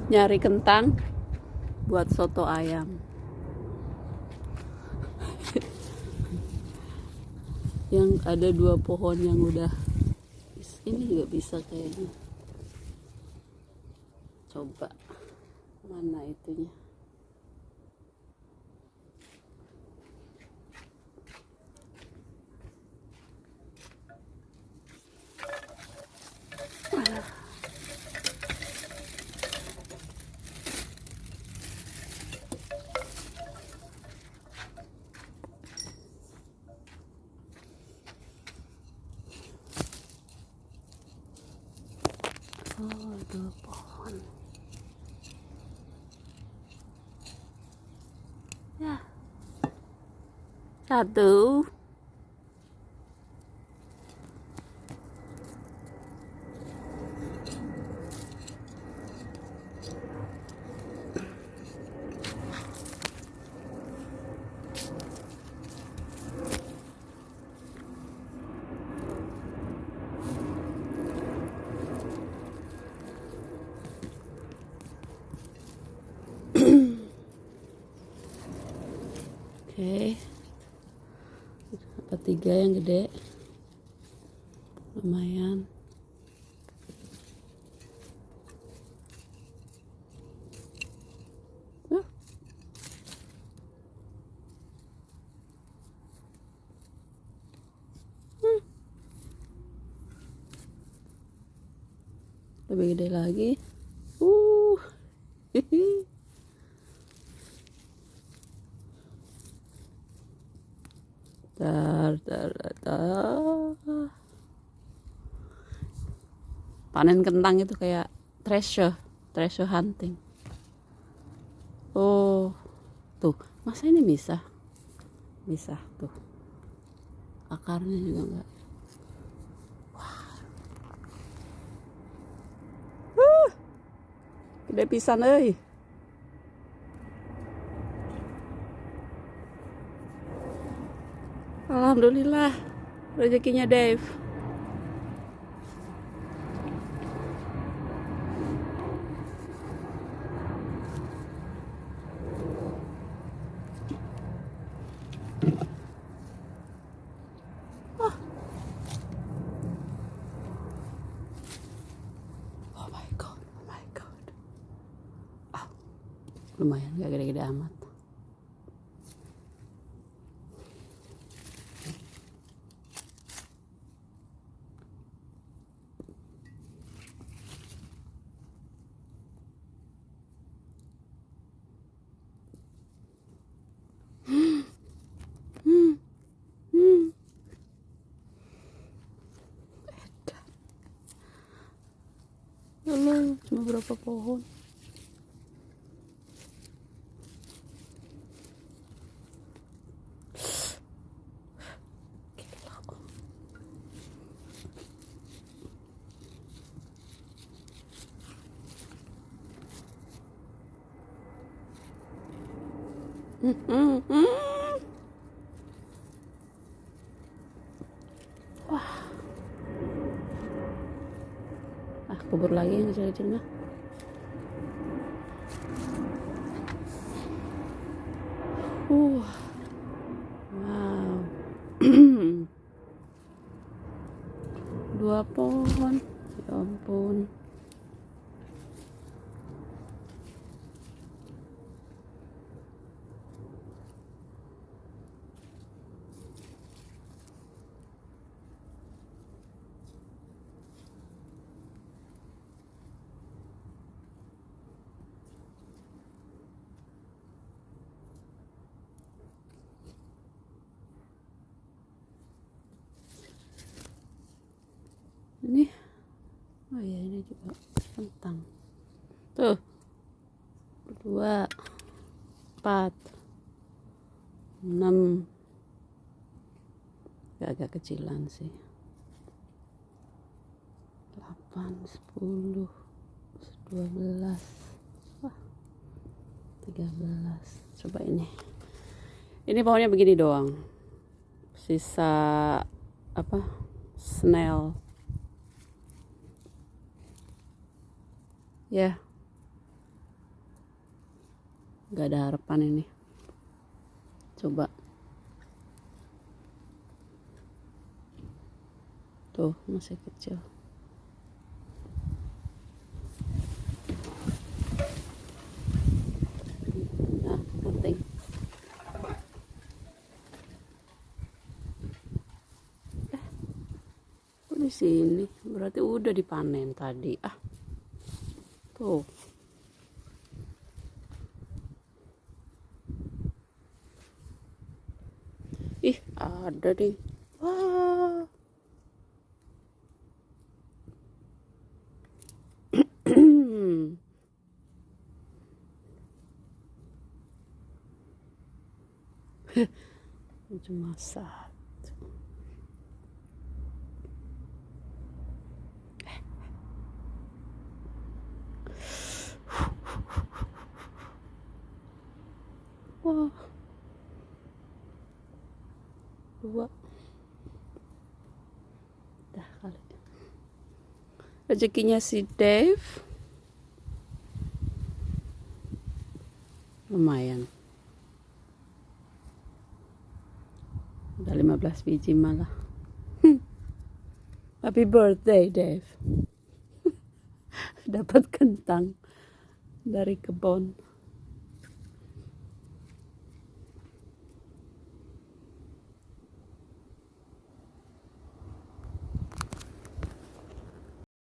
nyari kentang buat soto ayam. Yang ada 2 pohon yang udah, ini juga bisa kayaknya. Coba mana itunya. Oh, 2 pohon. Ya. 1. Oke. Dapat 3 yang gede. Lumayan. Lebih gede lagi. Hihi. Panen kentang itu kayak treasure hunting. Oh, tuh, masa ini bisa tuh. Akarnya juga enggak. Gede pisan euy. Alhamdulillah, rezekinya Dave. Oh my god. Lumayan, gak gede-gede amat. Lalu cuma berapa pohon? Wah. Kubur lagi yang kecil-kecil mah. Wow. 2 pohon. Ya ampun. Ini, oh ya, ini juga kentang. Tuh, 2, 4, 6. Agak kecilan sih. 8, 10, 12, wah, 13. Coba ini. Ini pohonnya begini doang. Sisa apa? Snail. Ya. Gak ada harapan ini. Coba. Tuh, masih kecil. Nah, penting. Kok di sini? Berarti udah dipanen tadi. Tuh. Ih, ada nih. Wah. Cuma satu. Wah. Dua. Dah kali. Rezekinya si Dave. Lumayan. Udah 15 biji malah. Happy birthday, Dave. Dapat kentang dari kebun.